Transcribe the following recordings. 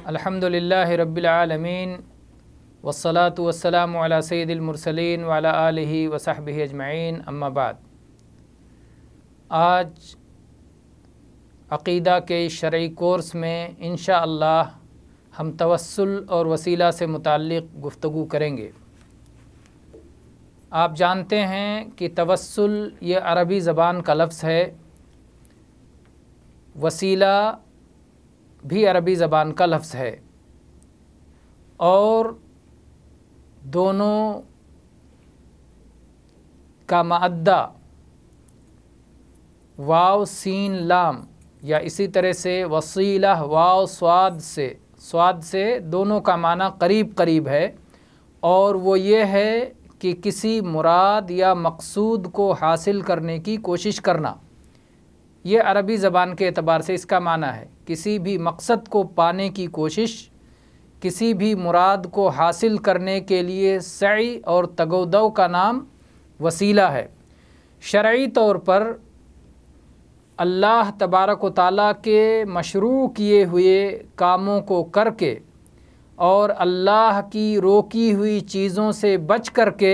الحمدللہ رب العالمین والصلاة والسلام علی سید المرسلین وعلی آلہ وصحبہ اجمعین، اما بعد۔ آج عقیدہ کے شرعی کورس میں انشاءاللہ ہم توسل اور وسیلہ سے متعلق گفتگو کریں گے۔ آپ جانتے ہیں کہ توسل یہ عربی زبان کا لفظ ہے، وسیلہ بھی عربی زبان کا لفظ ہے، اور دونوں کا مادہ واو سین لام یا اسی طرح سے وسیلہ واو سواد سے دونوں کا معنی قریب قریب ہے، اور وہ یہ ہے کہ کسی مراد یا مقصود کو حاصل کرنے کی کوشش کرنا۔ یہ عربی زبان کے اعتبار سے اس کا معنی ہے، کسی بھی مقصد کو پانے کی کوشش، کسی بھی مراد کو حاصل کرنے کے لیے سعی اور تگ و دو کا نام وسیلہ ہے۔ شرعی طور پر اللہ تبارک و تعالیٰ کے مشروع کیے ہوئے کاموں کو کر کے اور اللہ کی روکی ہوئی چیزوں سے بچ کر کے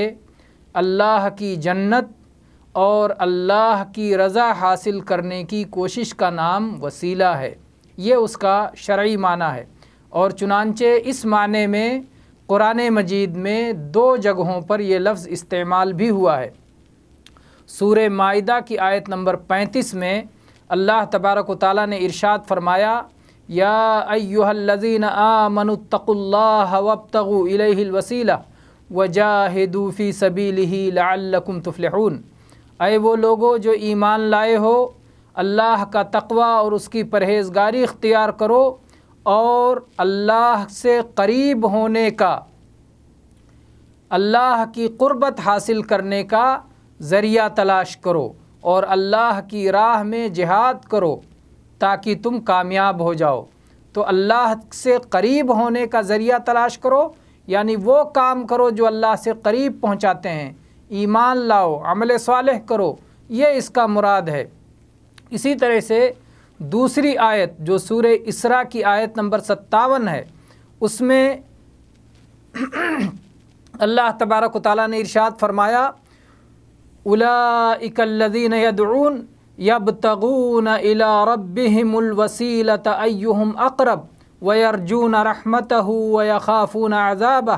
اللہ کی جنت اور اللہ کی رضا حاصل کرنے کی کوشش کا نام وسیلہ ہے۔ یہ اس کا شرعی معنی ہے، اور چنانچہ اس معنی میں قرآن مجید میں 2 جگہوں پر یہ لفظ استعمال بھی ہوا ہے۔ سورہ مائدہ کی آیت نمبر 35 میں اللہ تبارک و تعالیٰ نے ارشاد فرمایا، یا ایھا الذین آمنوا اتقوا اللہ وابتغوا الیہ الوسیلہ وجاہدوا فی سبیلہ لعلکم تفلحون۔ اے وہ لوگو جو ایمان لائے ہو، اللہ کا تقوی اور اس کی پرہیزگاری اختیار کرو، اور اللہ سے قریب ہونے کا، اللہ کی قربت حاصل کرنے کا ذریعہ تلاش کرو، اور اللہ کی راہ میں جہاد کرو تاکہ تم کامیاب ہو جاؤ۔ تو اللہ سے قریب ہونے کا ذریعہ تلاش کرو، یعنی وہ کام کرو جو اللہ سے قریب پہنچاتے ہیں، ایمان لاؤ، عمل صالح کرو، یہ اس کا مراد ہے۔ اسی طرح سے دوسری آیت جو سورہ اسراء کی آیت نمبر 57 ہے، اس میں اللہ تبارک و تعالیٰ نے ارشاد فرمایا، اولئک الذین یدعون یبتغون الی ربہم الوسیلۃ ایہم اقرب ویرجون رحمتہ ویخافون عذابہ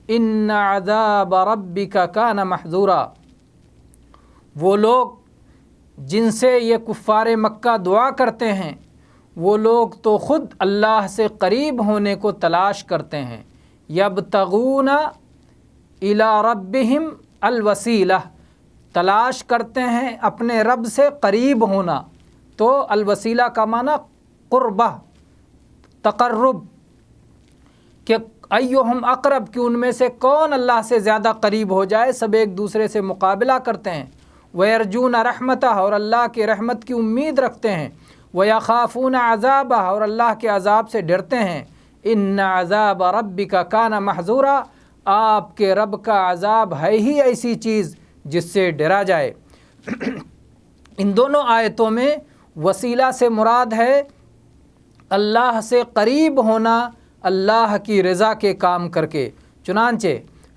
ان عذاب ربک کان محذورا۔ وہ لوگ جن سے یہ کفار مکہ دعا کرتے ہیں، وہ لوگ تو خود اللہ سے قریب ہونے کو تلاش کرتے ہیں۔ یبتغون الی ربہم الوسیلہ، تلاش کرتے ہیں اپنے رب سے قریب ہونا۔ تو الوسیلہ کا معنی قربہ، تقرب، کہ ایہم اقرب، کہ ان میں سے کون اللہ سے زیادہ قریب ہو جائے۔ سب ایک دوسرے سے مقابلہ کرتے ہیں۔ وَيَرْجُونَ رَحْمَتَهُ، اور اللہ کی رحمت کی امید رکھتے ہیں۔ وَيَخَافُونَ عَذَابَهُ، اور اللہ کے عذاب سے ڈرتے ہیں۔ إِنَّ عَذَابَ رَبِّكَ كَانَ مَحْذُورًا، آپ کے رب کا عذاب ہے ہی ایسی چیز جس سے ڈرا جائے۔ ان دونوں آیتوں میں وسیلہ سے مراد ہے اللہ سے قریب ہونا، اللہ کی رضا کے کام کر کے۔ چنانچہ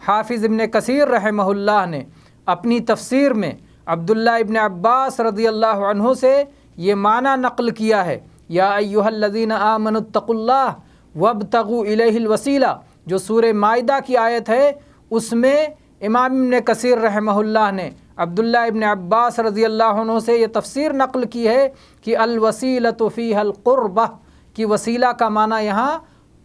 حافظ ابن کثیر رحمہ اللہ نے اپنی تفسیر میں عبداللہ ابن عباس رضی اللہ عنہ سے یہ معنی نقل کیا ہے، یا ایھا الذین آمنوا اتقوا اللہ وابتغوا الیہ الوسیلہ، جو سورہ مائدہ کی آیت ہے، اس میں امام ابن کثیر رحمہ اللہ نے عبداللہ ابن عباس رضی اللہ عنہ سے یہ تفسیر نقل کی ہے کہ الوسیلۃ فیہا القربہ، کہ وسیلہ کا معنی یہاں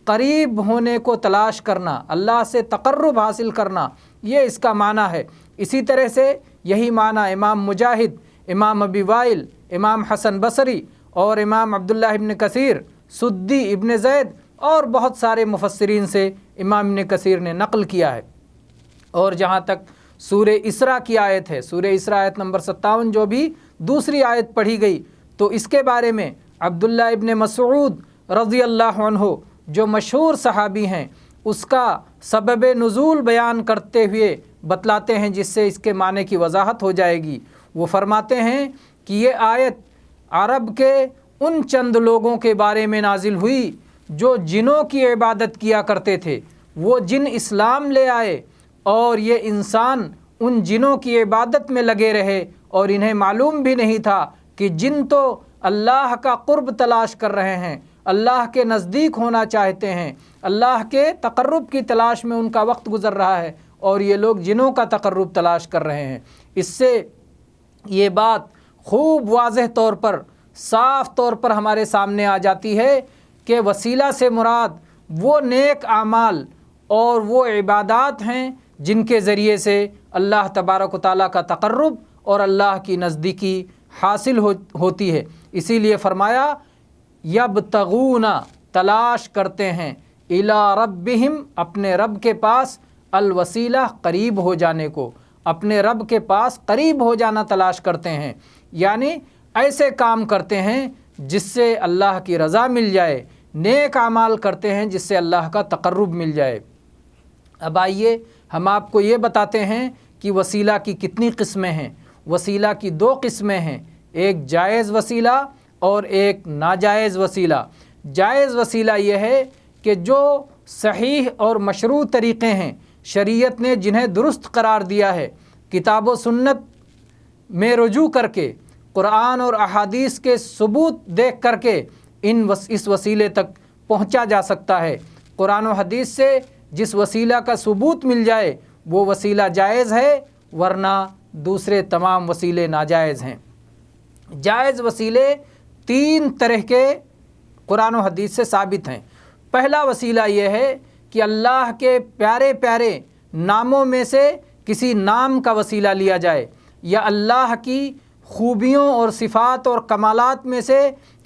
قریب ہونے کو تلاش کرنا، اللہ سے تقرب حاصل کرنا، یہ اس کا معنی ہے۔ اسی طرح سے یہی معنی امام مجاہد، امام ابی وائل، امام حسن بصری اور امام عبداللہ ابن کثیر، سدی ابن زید اور بہت سارے مفسرین سے امام ابن کثیر نے نقل کیا ہے۔ اور جہاں تک سورہ اسراء کی آیت ہے، سورہ اسراء آیت نمبر 57 جو بھی دوسری آیت پڑھی گئی، تو اس کے بارے میں عبداللہ ابن مسعود رضی اللہ عنہ جو مشہور صحابی ہیں، اس کا سبب نزول بیان کرتے ہوئے بتلاتے ہیں، جس سے اس کے معنی کی وضاحت ہو جائے گی۔ وہ فرماتے ہیں کہ یہ آیت عرب کے ان چند لوگوں کے بارے میں نازل ہوئی جو جنوں کی عبادت کیا کرتے تھے۔ وہ جن اسلام لے آئے اور یہ انسان ان جنوں کی عبادت میں لگے رہے، اور انہیں معلوم بھی نہیں تھا کہ جن تو اللہ کا قرب تلاش کر رہے ہیں، اللہ کے نزدیک ہونا چاہتے ہیں، اللہ کے تقرب کی تلاش میں ان کا وقت گزر رہا ہے، اور یہ لوگ جنوں کا تقرب تلاش کر رہے ہیں۔ اس سے یہ بات خوب واضح طور پر، صاف طور پر ہمارے سامنے آ جاتی ہے کہ وسیلہ سے مراد وہ نیک اعمال اور وہ عبادات ہیں جن کے ذریعے سے اللہ تبارک و تعالیٰ کا تقرب اور اللہ کی نزدیکی حاصل ہوتی ہے۔ اسی لیے فرمایا یبتغون، تلاش کرتے ہیں، الی ربہم، اپنے رب کے پاس، الوسیلہ، قریب ہو جانے کو، اپنے رب کے پاس قریب ہو جانا تلاش کرتے ہیں، یعنی ایسے کام کرتے ہیں جس سے اللہ کی رضا مل جائے، نیک اعمال کرتے ہیں جس سے اللہ کا تقرب مل جائے۔ اب آئیے ہم آپ کو یہ بتاتے ہیں کہ وسیلہ کی کتنی قسمیں ہیں۔ وسیلہ کی دو قسمیں ہیں، ایک جائز وسیلہ اور ایک ناجائز وسیلہ۔ جائز وسیلہ یہ ہے کہ جو صحیح اور مشروع طریقے ہیں، شریعت نے جنہیں درست قرار دیا ہے، کتاب و سنت میں رجوع کر کے، قرآن اور احادیث کے ثبوت دیکھ کر کے اس وسیلے تک پہنچا جا سکتا ہے۔ قرآن و حدیث سے جس وسیلہ کا ثبوت مل جائے وہ وسیلہ جائز ہے، ورنہ دوسرے تمام وسیلے ناجائز ہیں۔ جائز وسیلے تین طرح کے قرآن و حدیث سے ثابت ہیں۔ پہلا وسیلہ یہ ہے کہ اللہ کے پیارے پیارے ناموں میں سے کسی نام کا وسیلہ لیا جائے، یا اللہ کی خوبیوں اور صفات اور کمالات میں سے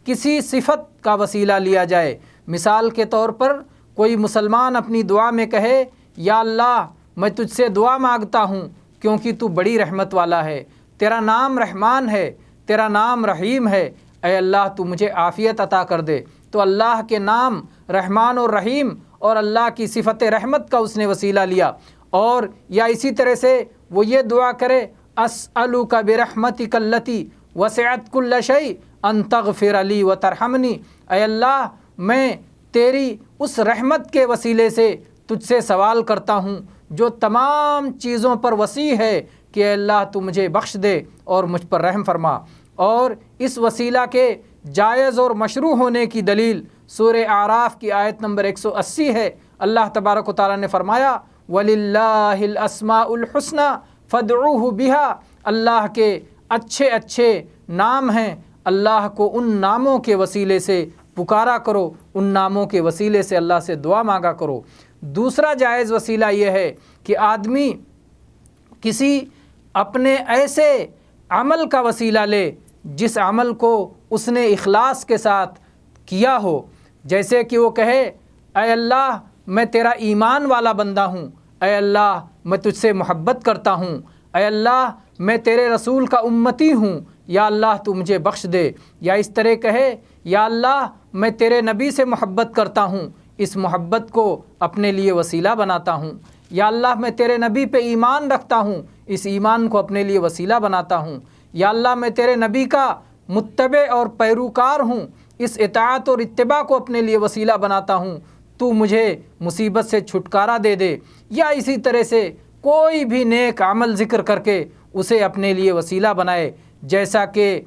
کسی صفت کا وسیلہ لیا جائے۔ مثال کے طور پر کوئی مسلمان اپنی دعا میں کہے، یا اللہ میں تجھ سے دعا مانگتا ہوں کیونکہ تو بڑی رحمت والا ہے، تیرا نام رحمان ہے، تیرا نام رحیم ہے، اے اللہ تو مجھے عافیت عطا کر دے۔ تو اللہ کے نام رحمان اور رحیم اور اللہ کی صفت رحمت کا اس نے وسیلہ لیا۔ اور یا اسی طرح سے وہ یہ دعا کرے، اسألک برحمتک التی وسعت کل شیء ان تغفر لی وترحمنی، اے اللہ میں تیری اس رحمت کے وسیلے سے تجھ سے سوال کرتا ہوں جو تمام چیزوں پر وسیع ہے، کہ اے اللہ تو مجھے بخش دے اور مجھ پر رحم فرما۔ اور اس وسیلہ کے جائز اور مشروع ہونے کی دلیل سورہ اعراف کی آیت نمبر 180 ہے۔ اللہ تبارک و تعالیٰ نے فرمایا وَلِلَّهِ الْأَسْمَاءُ الْحُسْنَى فَادْعُوهُ بِهَا، اللہ کے اچھے اچھے نام ہیں، اللہ کو ان ناموں کے وسیلے سے پکارا کرو، ان ناموں کے وسیلے سے اللہ سے دعا مانگا کرو۔ دوسرا جائز وسیلہ یہ ہے کہ آدمی کسی اپنے ایسے عمل کا وسیلہ لے جس عمل کو اس نے اخلاص کے ساتھ کیا ہو، جیسے کہ وہ کہے اے اللہ میں تیرا ایمان والا بندہ ہوں، اے اللہ میں تجھ سے محبت کرتا ہوں، اے اللہ میں تیرے رسول کا امتی ہوں، یا اللہ تو مجھے بخش دے۔ یا اس طرح کہے یا اللہ میں تیرے نبی سے محبت کرتا ہوں، اس محبت کو اپنے لیے وسیلہ بناتا ہوں، یا اللہ میں تیرے نبی پہ ایمان رکھتا ہوں، اس ایمان کو اپنے لیے وسیلہ بناتا ہوں، یا اللہ میں تیرے نبی کا متبع اور پیروکار ہوں، اس اطاعت اور اتباع کو اپنے لیے وسیلہ بناتا ہوں، تو مجھے مصیبت سے چھٹکارا دے دے۔ یا اسی طرح سے کوئی بھی نیک عمل ذکر کر کے اسے اپنے لیے وسیلہ بنائے، جیسا کہ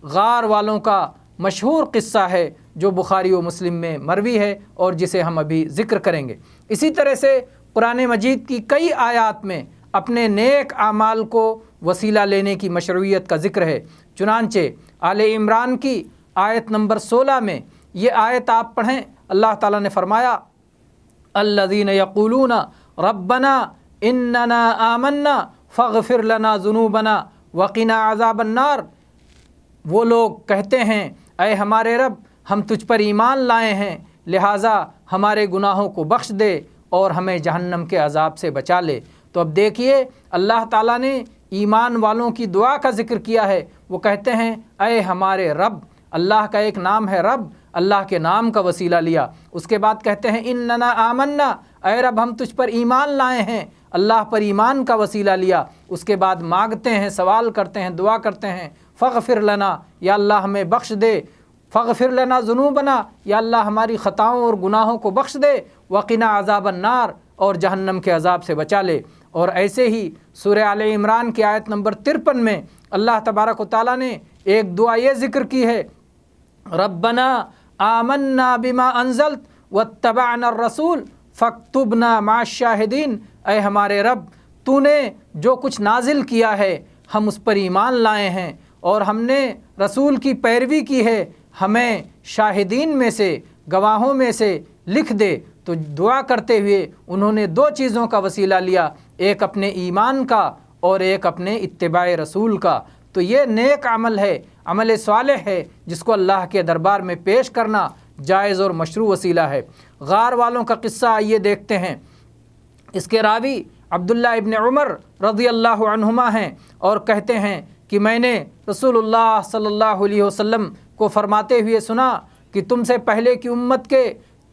غار والوں کا مشہور قصہ ہے جو بخاری و مسلم میں مروی ہے اور جسے ہم ابھی ذکر کریں گے۔ اسی طرح سے قرآن مجید کی کئی آیات میں اپنے نیک اعمال کو وسیلہ لینے کی مشروعیت کا ذکر ہے۔ چنانچہ آل عمران کی آیت نمبر 16 میں یہ آیت آپ پڑھیں، اللہ تعالیٰ نے فرمایا الذین یقولون ربنا اننا آمنا فاغفر لنا ذنوبنا وقنا عذاب النار، وہ لوگ کہتے ہیں اے ہمارے رب ہم تجھ پر ایمان لائے ہیں، لہٰذا ہمارے گناہوں کو بخش دے اور ہمیں جہنم کے عذاب سے بچا لے۔ تو اب دیکھیے اللہ تعالیٰ نے ایمان والوں کی دعا کا ذکر کیا ہے، وہ کہتے ہیں اے ہمارے رب، اللہ کا ایک نام ہے رب، اللہ کے نام کا وسیلہ لیا، اس کے بعد کہتے ہیں اننا آمنا، اے رب ہم تجھ پر ایمان لائے ہیں، اللہ پر ایمان کا وسیلہ لیا، اس کے بعد مانگتے ہیں، سوال کرتے ہیں، دعا کرتے ہیں فغفر لنا، یا اللہ ہمیں بخش دے، فغفر لنا ذنوبنا، یا اللہ ہماری خطاؤں اور گناہوں کو بخش دے، وقنا عذاب النار، اور جہنم کے عذاب سے بچا لے۔ اور ایسے ہی سورہ آل عمران کی آیت نمبر 53 میں اللہ تبارک و تعالیٰ نے ایک دعا یہ ذکر کی ہے، ربنا آمنا بما انزلت واتبعنا الرسول فاکتبنا مع الشاہدین، اے ہمارے رب تو نے جو کچھ نازل کیا ہے ہم اس پر ایمان لائے ہیں اور ہم نے رسول کی پیروی کی ہے، ہمیں شاہدین میں سے، گواہوں میں سے لکھ دے۔ تو دعا کرتے ہوئے انہوں نے دو چیزوں کا وسیلہ لیا، ایک اپنے ایمان کا اور ایک اپنے اتباع رسول کا۔ تو یہ نیک عمل ہے، عمل صالح ہے، جس کو اللہ کے دربار میں پیش کرنا جائز اور مشروع وسیلہ ہے۔ غار والوں کا قصہ آئیے دیکھتے ہیں۔ اس کے راوی عبداللہ ابن عمر رضی اللہ عنہما ہیں اور کہتے ہیں کہ میں نے رسول اللہ صلی اللہ علیہ وسلم کو فرماتے ہوئے سنا کہ تم سے پہلے کی امت کے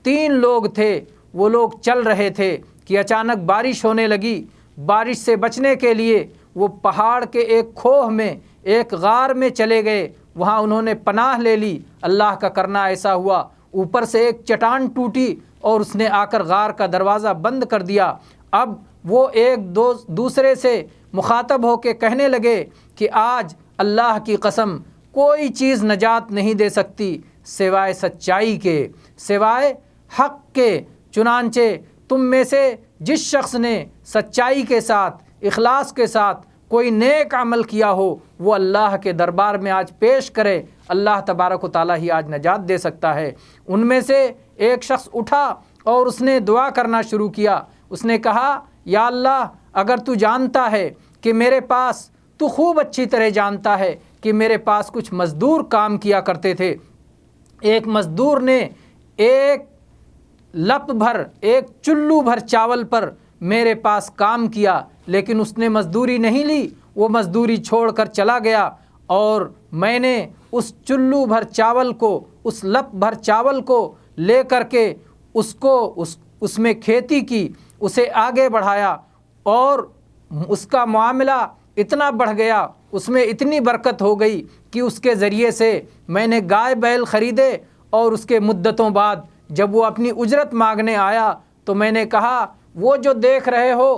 3 لوگ تھے، وہ لوگ چل رہے تھے کہ اچانک بارش ہونے لگی۔ بارش سے بچنے کے لیے وہ پہاڑ کے ایک کھوہ میں، ایک غار میں چلے گئے، وہاں انہوں نے پناہ لے لی۔ اللہ کا کرنا ایسا ہوا، اوپر سے ایک چٹان ٹوٹی اور اس نے آ کر غار کا دروازہ بند کر دیا۔ اب وہ ایک دوسرے سے مخاطب ہو کے کہنے لگے کہ آج اللہ کی قسم کوئی چیز نجات نہیں دے سکتی سوائے سچائی کے، سوائے حق کے، چنانچہ تم میں سے جس شخص نے سچائی کے ساتھ، اخلاص کے ساتھ کوئی نیک عمل کیا ہو وہ اللہ کے دربار میں آج پیش کرے، اللہ تبارک و تعالیٰ ہی آج نجات دے سکتا ہے۔ ان میں سے ایک شخص اٹھا اور اس نے دعا کرنا شروع کیا۔ اس نے کہا، یا اللہ اگر تو جانتا ہے کہ میرے پاس، تو خوب اچھی طرح جانتا ہے کہ میرے پاس کچھ مزدور کام کیا کرتے تھے۔ ایک مزدور نے ایک لپ بھر، ایک چلو بھر چاول پر میرے پاس کام کیا، لیکن اس نے مزدوری نہیں لی، وہ مزدوری چھوڑ کر چلا گیا، اور میں نے اس چلو بھر چاول کو، اس لپ بھر چاول کو لے کر کے اس میں کھیتی کی، اسے آگے بڑھایا، اور اس کا معاملہ اتنا بڑھ گیا، اس میں اتنی برکت ہو گئی کہ اس کے ذریعے سے میں نے گائے بیل خریدے، اور اس کے مدتوں بعد جب وہ اپنی اجرت مانگنے آیا تو میں نے کہا، وہ جو دیکھ رہے ہو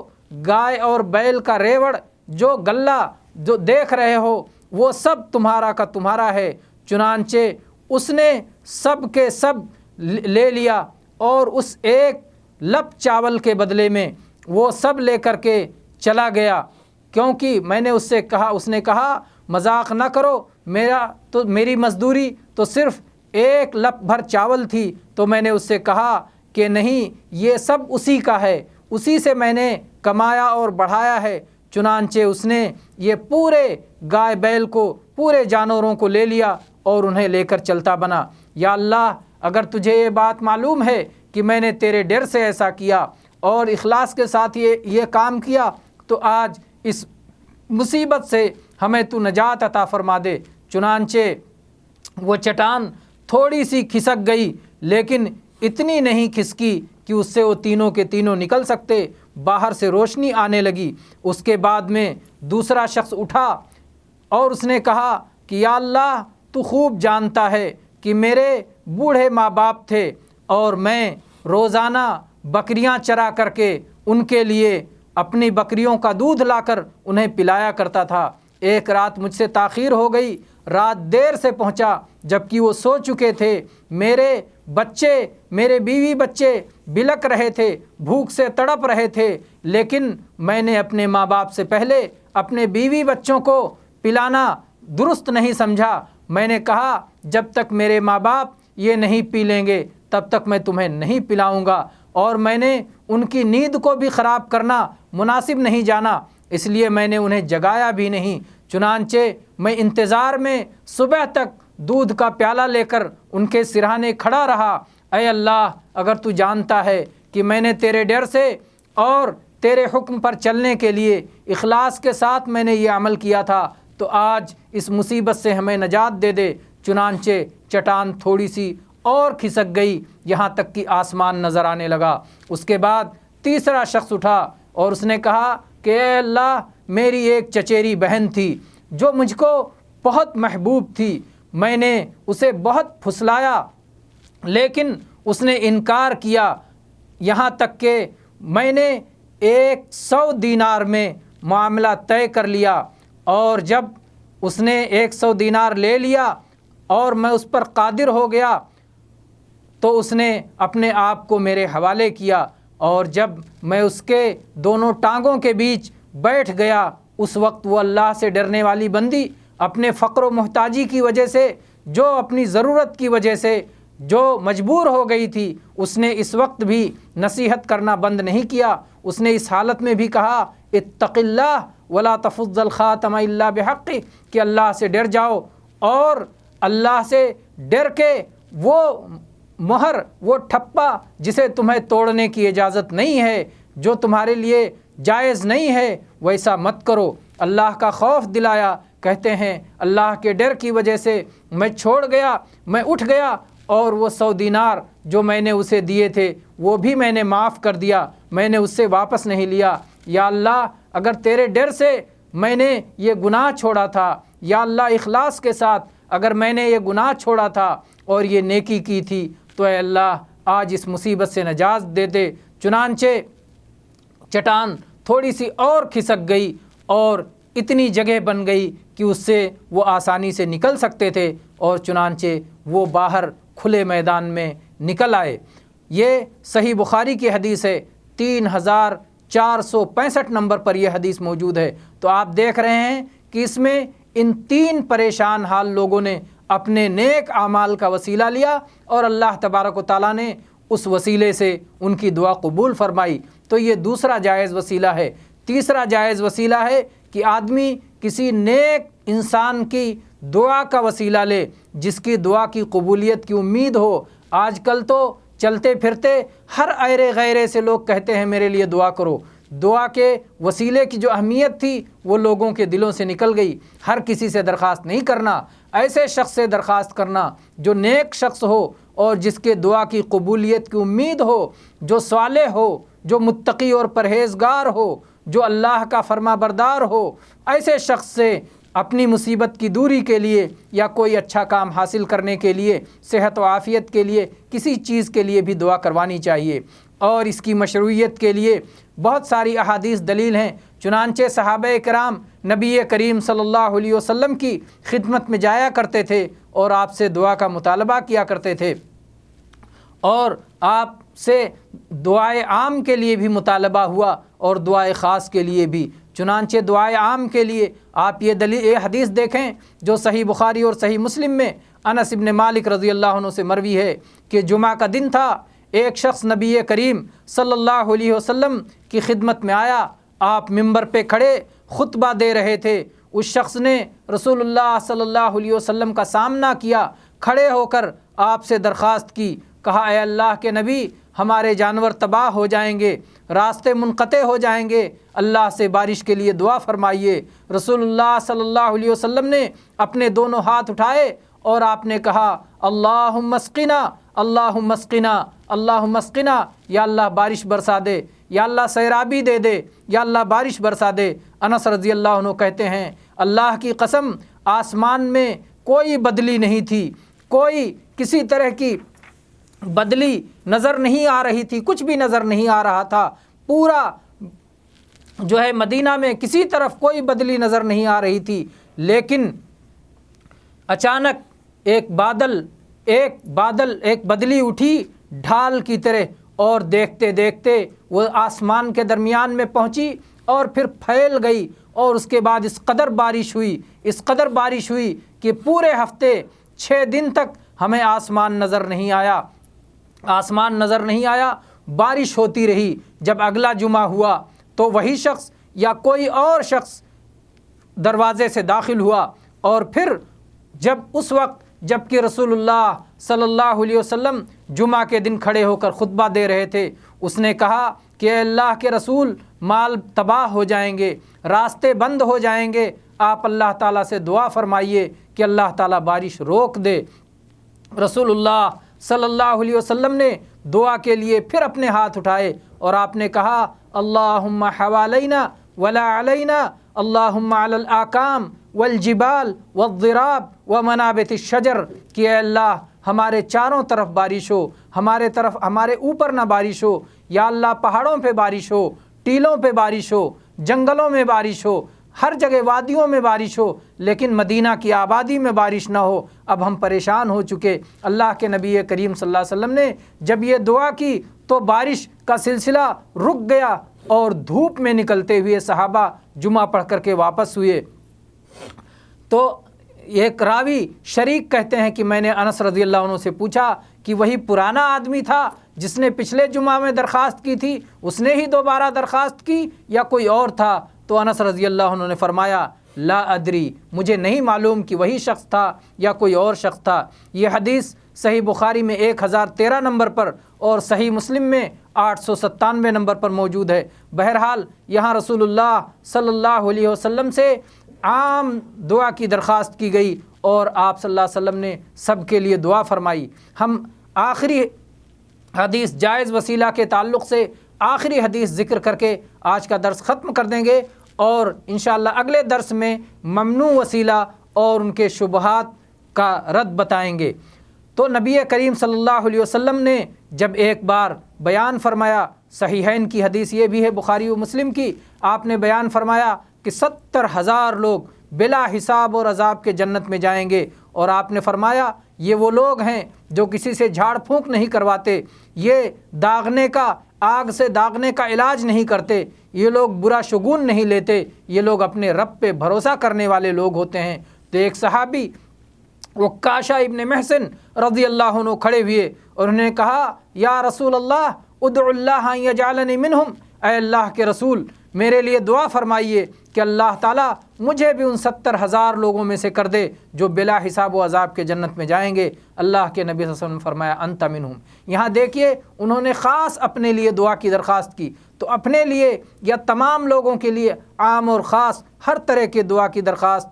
گائے اور بیل کا ریوڑ، جو غلہ جو دیکھ رہے ہو وہ سب تمہارا کا تمہارا ہے۔ چنانچہ اس نے سب کے سب لے لیا، اور اس ایک لپ چاول کے بدلے میں وہ سب لے کر کے چلا گیا، کیونکہ میں نے اس سے کہا، اس نے کہا مذاق نہ کرو، میری مزدوری تو صرف ایک لپ بھر چاول تھی۔ تو میں نے اس سے کہا کہ نہیں، یہ سب اسی کا ہے، اسی سے میں نے کمایا اور بڑھایا ہے۔ چنانچہ اس نے یہ پورے گائے بیل کو، پورے جانوروں کو لے لیا اور انہیں لے کر چلتا بنا۔ یا اللہ اگر تجھے یہ بات معلوم ہے کہ میں نے تیرے ڈر سے ایسا کیا اور اخلاص کے ساتھ یہ کام کیا، تو آج اس مصیبت سے ہمیں تو نجات عطا فرما دے۔ چنانچہ وہ چٹان تھوڑی سی کھسک گئی، لیکن اتنی نہیں کھسکی کہ اس سے وہ تینوں کے تینوں نکل سکتے، باہر سے روشنی آنے لگی۔ اس کے بعد میں دوسرا شخص اٹھا اور اس نے کہا کہ یا اللہ تو خوب جانتا ہے کہ میرے بوڑھے ماں باپ تھے، اور میں روزانہ بکریاں چرا کر کے ان کے لیے اپنی بکریوں کا دودھ لا کر انہیں پلایا کرتا تھا۔ ایک رات مجھ سے تاخیر ہو گئی، رات دیر سے پہنچا، جبکہ وہ سو چکے تھے۔ میرے بچے، میرے بیوی بچے بلک رہے تھے، بھوک سے تڑپ رہے تھے، لیکن میں نے اپنے ماں باپ سے پہلے اپنے بیوی بچوں کو پلانا درست نہیں سمجھا۔ میں نے کہا جب تک میرے ماں باپ یہ نہیں پی لیں گے تب تک میں تمہیں نہیں پلاؤں گا، اور میں نے ان کی نیند کو بھی خراب کرنا مناسب نہیں جانا، اس لیے میں نے انہیں جگایا بھی نہیں۔ چنانچہ میں انتظار میں صبح تک دودھ کا پیالہ لے کر ان کے سرہانے کھڑا رہا۔ اے اللہ اگر تو جانتا ہے کہ میں نے تیرے ڈر سے اور تیرے حکم پر چلنے کے لیے اخلاص کے ساتھ میں نے یہ عمل کیا تھا، تو آج اس مصیبت سے ہمیں نجات دے دے۔ چنانچہ چٹان تھوڑی سی اور کھسک گئی، یہاں تک کہ آسمان نظر آنے لگا۔ اس کے بعد تیسرا شخص اٹھا اور اس نے کہا کہ اے اللہ میری ایک چچیری بہن تھی جو مجھ کو بہت محبوب تھی، میں نے اسے بہت پھسلایا لیکن اس نے انکار کیا، یہاں تک کہ میں نے 100 دینار میں معاملہ طے کر لیا، اور جب اس نے 100 دینار لے لیا اور میں اس پر قادر ہو گیا تو اس نے اپنے آپ کو میرے حوالے کیا، اور جب میں اس کے دونوں ٹانگوں کے بیچ بیٹھ گیا اس وقت وہ اللہ سے ڈرنے والی بندی اپنے فقر و محتاجی کی وجہ سے، جو اپنی ضرورت کی وجہ سے جو مجبور ہو گئی تھی، اس نے اس وقت بھی نصیحت کرنا بند نہیں کیا، اس نے اس حالت میں بھی کہا اتق اللہ ولا تفض الخاتم الا بحق، کہ اللہ سے ڈر جاؤ، اور اللہ سے ڈر کے وہ مہر، وہ ٹھپا جسے تمہیں توڑنے کی اجازت نہیں ہے، جو تمہارے لیے جائز نہیں ہے، ویسا مت کرو۔ اللہ کا خوف دلایا، کہتے ہیں اللہ کے ڈر کی وجہ سے میں چھوڑ گیا، میں اٹھ گیا، اور وہ 100 دینار جو میں نے اسے دیے تھے وہ بھی میں نے معاف کر دیا، میں نے اس سے واپس نہیں لیا۔ یا اللہ اگر تیرے ڈر سے میں نے یہ گناہ چھوڑا تھا، یا اللہ اخلاص کے ساتھ اگر میں نے یہ گناہ چھوڑا تھا اور یہ نیکی کی تھی تو اے اللہ آج اس مصیبت سے نجات دے دے۔ چنانچہ چٹان تھوڑی سی اور کھسک گئی اور اتنی جگہ بن گئی کہ اس سے وہ آسانی سے نکل سکتے تھے، اور چنانچہ وہ باہر کھلے میدان میں نکل آئے۔ یہ صحیح بخاری کی حدیث ہے، 3465 نمبر پر یہ حدیث موجود ہے۔ تو آپ دیکھ رہے ہیں کہ اس میں ان 3 پریشان حال لوگوں نے اپنے نیک اعمال کا وسیلہ لیا، اور اللہ تبارک و تعالیٰ نے اس وسیلے سے ان کی دعا قبول فرمائی۔ تو یہ دوسرا جائز وسیلہ ہے۔ تیسرا جائز وسیلہ ہے کہ آدمی کسی نیک انسان کی دعا کا وسیلہ لے، جس کی دعا کی قبولیت کی امید ہو۔ آج کل تو چلتے پھرتے ہر ایرے غیرے سے لوگ کہتے ہیں میرے لیے دعا کرو۔ دعا کے وسیلے کی جو اہمیت تھی وہ لوگوں کے دلوں سے نکل گئی۔ ہر کسی سے درخواست نہیں کرنا، ایسے شخص سے درخواست کرنا جو نیک شخص ہو اور جس کے دعا کی قبولیت کی امید ہو، جو صالح ہو، جو متقی اور پرہیزگار ہو، جو اللہ کا فرما بردار ہو۔ ایسے شخص سے اپنی مصیبت کی دوری کے لیے یا کوئی اچھا کام حاصل کرنے کے لیے، صحت و عافیت کے لیے، کسی چیز کے لیے بھی دعا کروانی چاہیے، اور اس کی مشروعیت کے لیے بہت ساری احادیث دلیل ہیں۔ چنانچہ صحابہ کرام نبی کریم صلی اللہ علیہ وسلم کی خدمت میں جایا کرتے تھے اور آپ سے دعا کا مطالبہ کیا کرتے تھے، اور آپ سے دعائے عام کے لیے بھی مطالبہ ہوا اور دعائے خاص کے لیے بھی۔ چنانچہ دعائے عام کے لیے آپ یہ حدیث دیکھیں جو صحیح بخاری اور صحیح مسلم میں انس بن مالک رضی اللہ عنہ سے مروی ہے کہ جمعہ کا دن تھا، ایک شخص نبی کریم صلی اللہ علیہ وسلم کی خدمت میں آیا، آپ منبر پہ کھڑے خطبہ دے رہے تھے۔ اس شخص نے رسول اللہ صلی اللہ علیہ وسلم کا سامنا کیا، کھڑے ہو کر آپ سے درخواست کی، کہا اے اللہ کے نبی ہمارے جانور تباہ ہو جائیں گے، راستے منقطع ہو جائیں گے، اللہ سے بارش کے لیے دعا فرمائیے۔ رسول اللہ صلی اللہ علیہ وسلم نے اپنے دونوں ہاتھ اٹھائے اور آپ نے کہا اللہم اسقنا، اللہم اسقنا، اللہم اسقنا، یا اللہ بارش برسا دے، یا اللہ سیرابی دے دے، یا اللہ بارش برسا دے۔ انس رضی اللہ عنہ کہتے ہیں اللہ کی قسم آسمان میں کوئی بدلی نہیں تھی، کوئی کسی طرح کی بدلی نظر نہیں آ رہی تھی، کچھ بھی نظر نہیں آ رہا تھا، پورا جو ہے مدینہ میں کسی طرف کوئی بدلی نظر نہیں آ رہی تھی، لیکن اچانک ایک بدلی اٹھی ڈھال کی طرح، اور دیکھتے دیکھتے وہ آسمان کے درمیان میں پہنچی اور پھر پھیل گئی، اور اس کے بعد اس قدر بارش ہوئی کہ پورے ہفتے 6 دن تک ہمیں آسمان نظر نہیں آیا، بارش ہوتی رہی۔ جب اگلا جمعہ ہوا تو وہی شخص یا کوئی اور شخص دروازے سے داخل ہوا، اور پھر اس وقت جب کہ رسول اللہ صلی اللہ علیہ وسلم جمعہ کے دن کھڑے ہو کر خطبہ دے رہے تھے، اس نے کہا کہ اے اللہ کے رسول مال تباہ ہو جائیں گے، راستے بند ہو جائیں گے، آپ اللہ تعالیٰ سے دعا فرمائیے کہ اللہ تعالیٰ بارش روک دے۔ رسول اللہ صلی اللہ علیہ وسلم نے دعا کے لیے پھر اپنے ہاتھ اٹھائے اور آپ نے کہا اللہم حوالینا ولا علینا، اللہم علی الاکام والجبال والضراب ومنابت الشجر کہ اے اللہ ہمارے چاروں طرف بارش ہو، ہمارے اوپر نہ بارش ہو، یا اللہ پہاڑوں پہ بارش ہو، ٹیلوں پہ بارش ہو، جنگلوں میں بارش ہو، ہر جگہ وادیوں میں بارش ہو، لیکن مدینہ کی آبادی میں بارش نہ ہو۔ اب ہم پریشان ہو چکے۔ اللہ کے نبی کریم صلی اللہ علیہ وسلم نے جب یہ دعا کی تو بارش کا سلسلہ رک گیا اور دھوپ میں نکلتے ہوئے صحابہ جمعہ پڑھ کر کے واپس ہوئے۔ تو ایک راوی شریک کہتے ہیں کہ میں نے انس رضی اللہ عنہ سے پوچھا کہ وہی پرانا آدمی تھا جس نے پچھلے جمعہ میں درخواست کی تھی، اس نے ہی دوبارہ درخواست کی یا کوئی اور تھا؟ تو انس رضی اللہ عنہ نے فرمایا لا ادری، مجھے نہیں معلوم کہ وہی شخص تھا یا کوئی اور شخص تھا۔ یہ حدیث صحیح بخاری میں 1013 نمبر پر اور صحیح مسلم میں 897 نمبر پر موجود ہے۔ بہرحال یہاں رسول اللہ صلی اللہ علیہ وسلم سے عام دعا کی درخواست کی گئی اور آپ صلی اللہ علیہ وسلم نے سب کے لیے دعا فرمائی۔ ہم آخری حدیث جائز وسیلہ کے تعلق سے آخری حدیث ذکر کر کے آج کا درس ختم کر دیں گے اور انشاءاللہ اگلے درس میں ممنوع وسیلہ اور ان کے شبہات کا رد بتائیں گے۔ تو نبی کریم صلی اللہ علیہ وسلم نے جب ایک بار بیان فرمایا، صحیحین کی حدیث یہ بھی ہے بخاری و مسلم کی، آپ نے بیان فرمایا کہ 70,000 لوگ بلا حساب اور عذاب کے جنت میں جائیں گے، اور آپ نے فرمایا یہ وہ لوگ ہیں جو کسی سے جھاڑ پھونک نہیں کرواتے، یہ داغنے کا آگ سے داغنے کا علاج نہیں کرتے، یہ لوگ برا شگون نہیں لیتے، یہ لوگ اپنے رب پہ بھروسہ کرنے والے لوگ ہوتے ہیں۔ تو ایک صحابی وکاشہ ابن محسن رضی اللہ عنہ کھڑے ہوئے اور انہوں نے کہا یا رسول اللہ ادعو اللہ ان یجعلنی منہم، اے اللہ کے رسول میرے لیے دعا فرمائیے کہ اللہ تعالیٰ مجھے بھی ان 70,000 لوگوں میں سے کر دے جو بلا حساب و عذاب کے جنت میں جائیں گے۔ اللہ کے نبی صلی اللہ علیہ وسلم نے فرمایا انت منہم۔ یہاں دیکھیے انہوں نے خاص اپنے لیے دعا کی درخواست کی، تو اپنے لیے یا تمام لوگوں کے لیے عام اور خاص ہر طرح کی دعا کی درخواست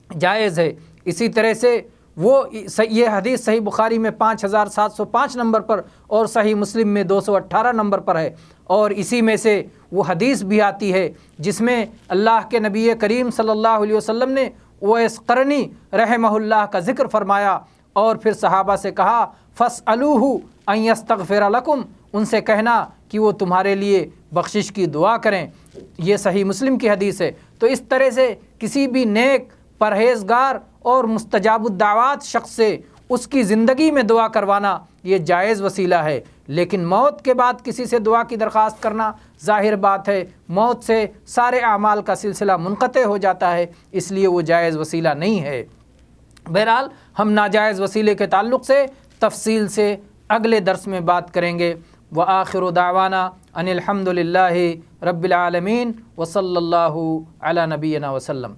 جائز ہے۔ اسی طرح سے یہ حدیث صحیح بخاری میں 5705 نمبر پر اور صحیح مسلم میں 218 نمبر پر ہے، اور اسی میں سے وہ حدیث بھی آتی ہے جس میں اللہ کے نبی کریم صلی اللہ علیہ وسلم نے اویس قرنی رحمہ اللہ کا ذکر فرمایا اور پھر صحابہ سے کہا فاسألوہ ان یستغفر لکم، ان سے کہنا کہ وہ تمہارے لیے بخشش کی دعا کریں۔ یہ صحیح مسلم کی حدیث ہے۔ تو اس طرح سے کسی بھی نیک پرہیزگار اور مستجاب الدعوات شخص سے اس کی زندگی میں دعا کروانا یہ جائز وسیلہ ہے، لیکن موت کے بعد کسی سے دعا کی درخواست کرنا ظاہر بات ہے موت سے سارے اعمال کا سلسلہ منقطع ہو جاتا ہے، اس لیے وہ جائز وسیلہ نہیں ہے۔ بہرحال ہم ناجائز وسیلے کے تعلق سے تفصیل سے اگلے درس میں بات کریں گے۔ وآخر دعوانا ان الحمد للہ رب العالمین وصلی اللہ علی نبینا وسلم۔